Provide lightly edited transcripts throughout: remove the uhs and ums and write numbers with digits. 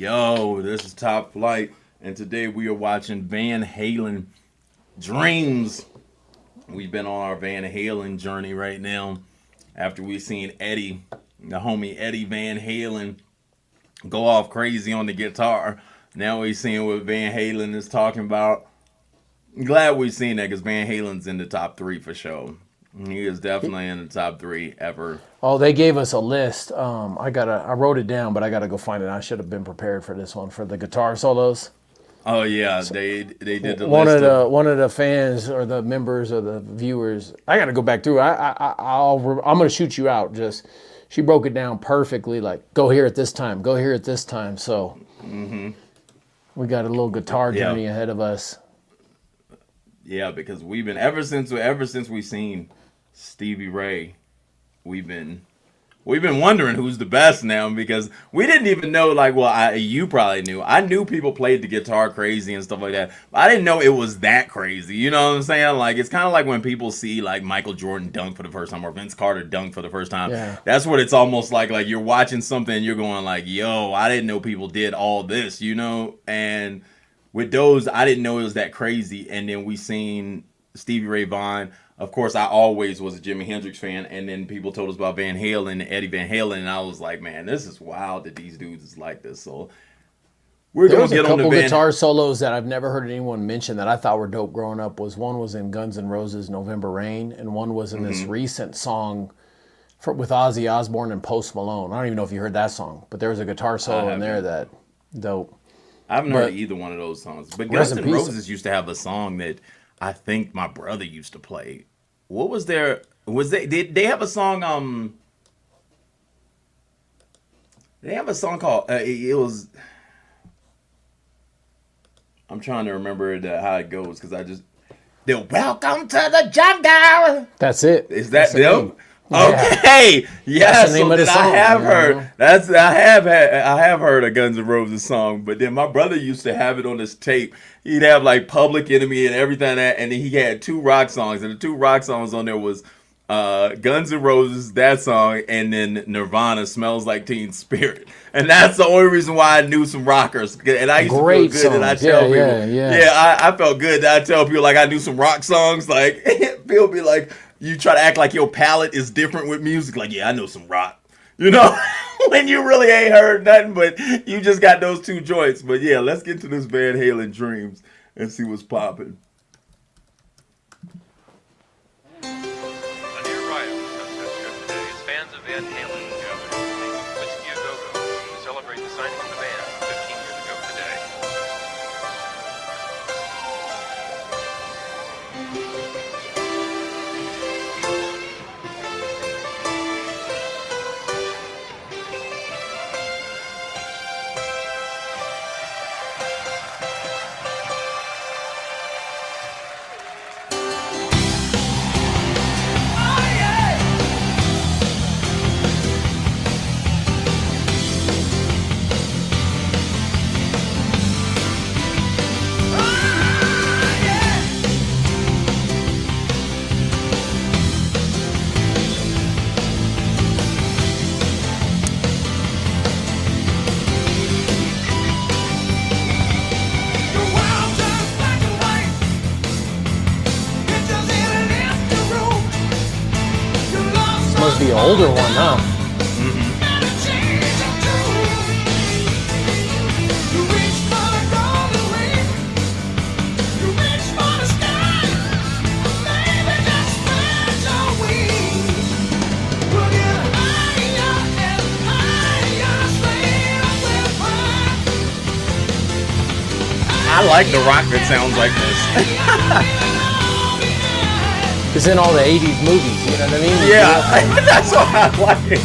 Yo, this is Top Flight, and today we are watching Van Halen Dreams. We've been on our Van Halen journey right now after we've seen Eddie, the homie Eddie Van Halen, go off crazy on the guitar. Now we're seeing what Van Halen is talking about. I'm glad we've seen that because Van Halen's in the top 3 for sure. He is definitely in the top 3 ever. Oh, they gave us a list. I wrote it down, but I gotta go find it. I should have been prepared for this one for the guitar solos. Oh yeah, they did the One list. One of the fans or the members or the viewers. I gotta go back through. I'm gonna shoot you out. She broke it down perfectly. Like, go here at this time. Go here at this time. So we got a little guitar journey ahead of us. Yeah, because we've been ever since we've seen Stevie Ray, we've been wondering who's the best now, because we didn't even know, like, well, you probably knew. I knew people played the guitar crazy and stuff like that, but I didn't know it was that crazy. You know what I'm saying? Like, it's kind of like when people see, like, Michael Jordan dunk for the first time or Vince Carter dunk for the first time. Yeah. That's what it's almost like you're watching something and you're going like, yo, I didn't know people did all this, you know? And with those, I didn't know it was that crazy. And then we seen Stevie Ray Vaughan. Of course, I always was a Jimi Hendrix fan, and then people told us about Van Halen, Eddie Van Halen, and I was like, man, this is wild that these dudes is like this. So we're going to get on the couple guitar solos that I've never heard anyone mention that I thought were dope growing up. One was in Guns N' Roses' November Rain, and one was in this recent song with Ozzy Osbourne and Post Malone. I don't even know if you heard that song, but there was a guitar solo in there that dope. I haven't heard either one of those songs. But Guns N' Roses used to have a song that I think my brother used to play. What was their? Did they have a song? They have a song called. It was. I'm trying to remember how it goes because I just. The Welcome to the Jungle. That's it. Is that them? Yeah. Okay. Yes. So then I have heard. I have heard a Guns N' Roses song, but then my brother used to have it on his tape. He'd have like Public Enemy and everything and then he had 2 rock songs, and the 2 rock songs on there was Guns N' Roses, that song, and then Nirvana, Smells Like Teen Spirit. And that's the only reason why I knew some rockers. And I used to feel good that I tell people. I felt good that I tell people like I knew some rock songs. Like people be like, you try to act like your palette is different with music. Like, yeah, I know some rock. You know, when you really ain't heard nothing, but you just got those 2 joints. But yeah, let's get to this Van Halen Dreams and see what's popping. A near riot was San Francisco today as fans of Van Halen gathered to take Whiskey A Go-Go to celebrate the signing of the band 15 years ago today. Must be an older one, huh? I like the rock that sounds like this. It's in all the 80s movies, you know what I mean? Yeah, that's why I like it.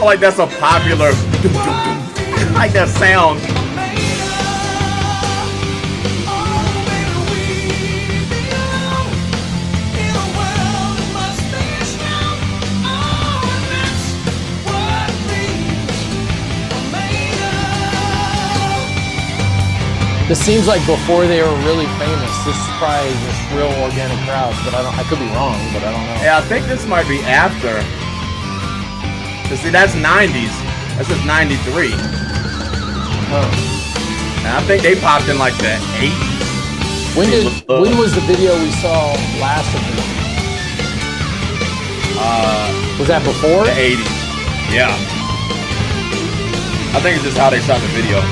feel like that's a popular. I like that sound. This seems like before they were really famous. This is probably just real organic crowds, but I could be wrong, but I don't know. Yeah, I think this might be after. Cause see, that's 90s. That's just 93. Oh. And I think they popped in like the 80s. When was the video we saw last of them? Was that before? The 80s. Yeah. I think it's just how they shot the video.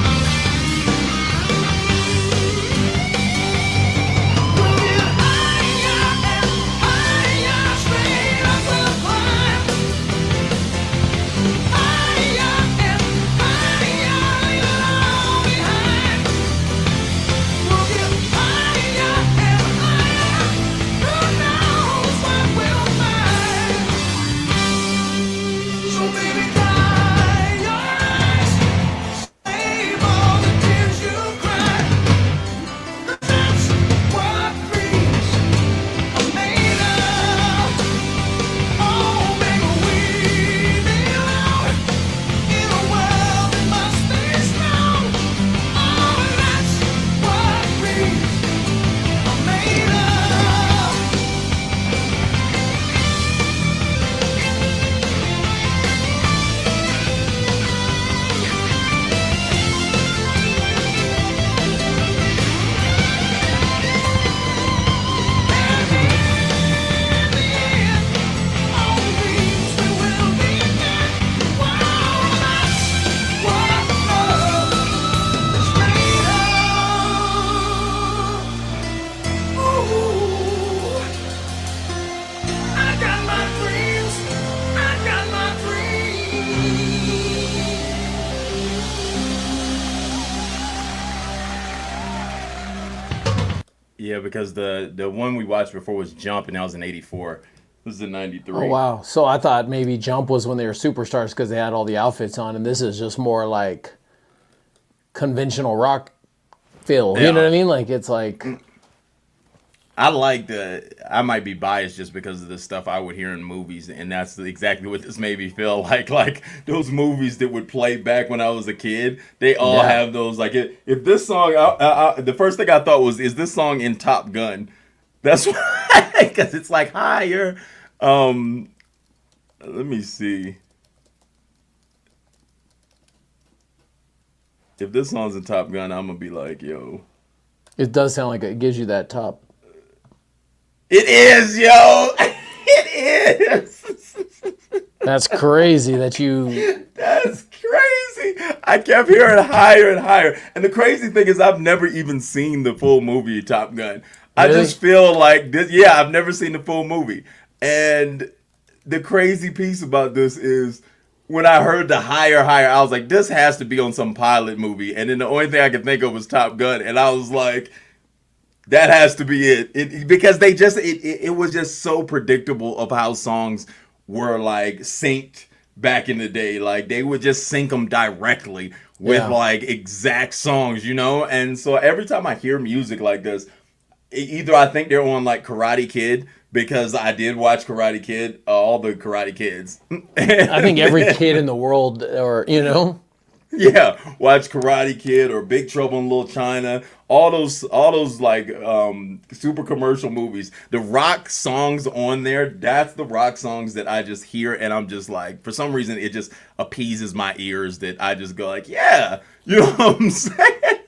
Yeah, because the one we watched before was Jump, and that was in '84. This is in '93. Oh wow! So I thought maybe Jump was when they were superstars because they had all the outfits on, and this is just more like conventional rock feel. Yeah. You know what I mean? Like it's like I might be biased just because of the stuff I would hear in movies, and that's exactly what this made me feel like. Like those movies that would play back when I was a kid, they all have those. Like if this song, the first thing I thought was, is this song in Top Gun? That's why, because it's like higher. Let me see. If this song's in Top Gun, I'm gonna be like, yo. it does sound like it gives you that top. It is, yo. It is. That's crazy that you. That's crazy. I kept hearing higher and higher. And the crazy thing is I've never even seen the full movie Top Gun. I Really? just feel like this. Yeah, I've never seen the full movie. And the crazy piece about this is when I heard the higher, I was like, this has to be on some pilot movie. And then the only thing I could think of was Top Gun. And I was like, that has to be it. Because they just, it was just so predictable of how songs were like synced back in the day. Like they would just sync them directly with like exact songs, you know? And so every time I hear music like this, either I think they're on like Karate Kid, because I did watch Karate Kid, all the Karate Kids. I think every kid in the world, or you know. Yeah, watch Karate Kid or Big Trouble in Little China. All those like super commercial movies. The rock songs on there, that's the rock songs that I just hear, and I'm just like, for some reason, it just appeases my ears that I just go like, yeah, you know what I'm saying?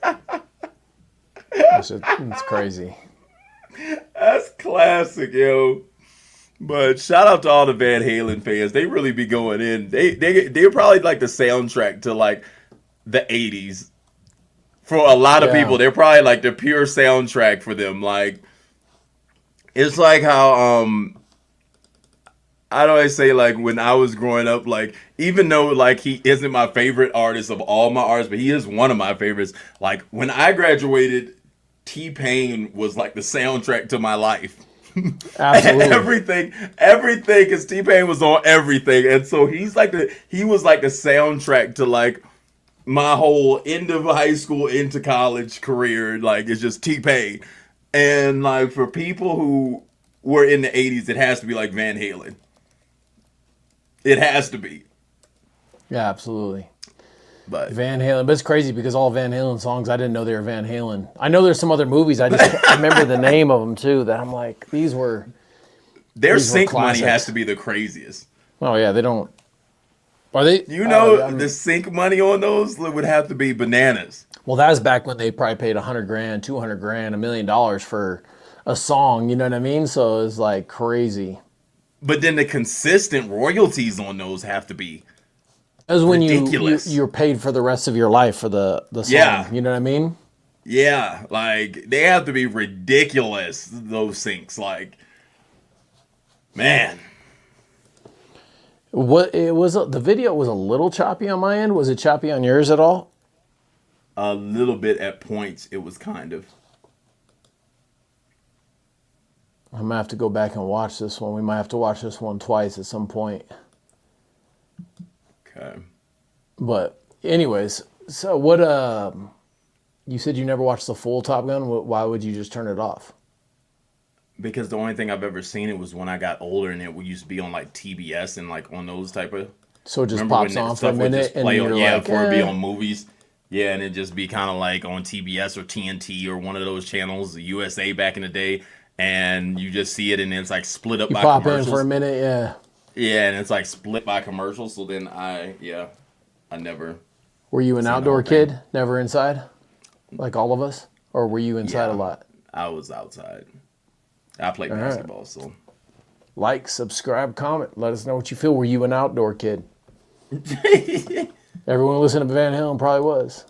It's crazy. That's classic, yo. But shout out to all the Van Halen fans. They really be going in. They're probably like the soundtrack to like the 80s. For a lot of people, they're probably like the pure soundtrack for them. Like it's like how I don't always say, like when I was growing up, like even though like he isn't my favorite artist of all my artists, but he is one of my favorites. Like when I graduated, T-Pain was like the soundtrack to my life. Absolutely. everything, because T-Pain was on everything, and so he was like the soundtrack to like my whole end of high school into college career. Like it's just T-Pain, and like for people who were in the '80s, it has to be like Van Halen. It has to be. Yeah, absolutely. But Van Halen, but it's crazy because all Van Halen songs, I didn't know they were Van Halen. I know there's some other movies, I remember the name of them too, that I'm like, their sync money has to be the craziest. Oh yeah, they don't, are they? You know, the sync money on those would have to be bananas. Well, that was back when they probably paid $100,000, $200,000, $1 million for a song, you know what I mean? So it was like crazy. But then the consistent royalties on those have to be As when ridiculous. you're paid for the rest of your life for the song. Yeah. You know what I mean? Yeah, like they have to be ridiculous. Those syncs, like, man. What it was, the video was a little choppy on my end. Was it choppy on yours at all? A little bit at points. It was kind of. I'm gonna have to go back and watch this one. We might have to watch this one twice at some point. Okay. But anyways, so what? You said you never watched the full Top Gun. Why would you just turn it off? Because the only thing I've ever seen it was when I got older, and it used to be on like TBS and like on those type of. So it just Remember pops when that on for a stuff would minute, just and play you're on, yeah, like, before it'd be on movies. Yeah, and it'd just be kind of like on TBS or TNT or one of those channels, the USA back in the day, and you just see it, and it's like split up you by pop commercials. in for a minute, yeah. Yeah, and it's like split by commercials. So then I never. Were you an seen the outdoor whole thing. kid, never inside, like all of us, or were you inside a lot? I was outside. I played right. basketball, so. Like, subscribe, comment. Let us know what you feel. Were you an outdoor kid? Everyone listening to Van Halen probably was.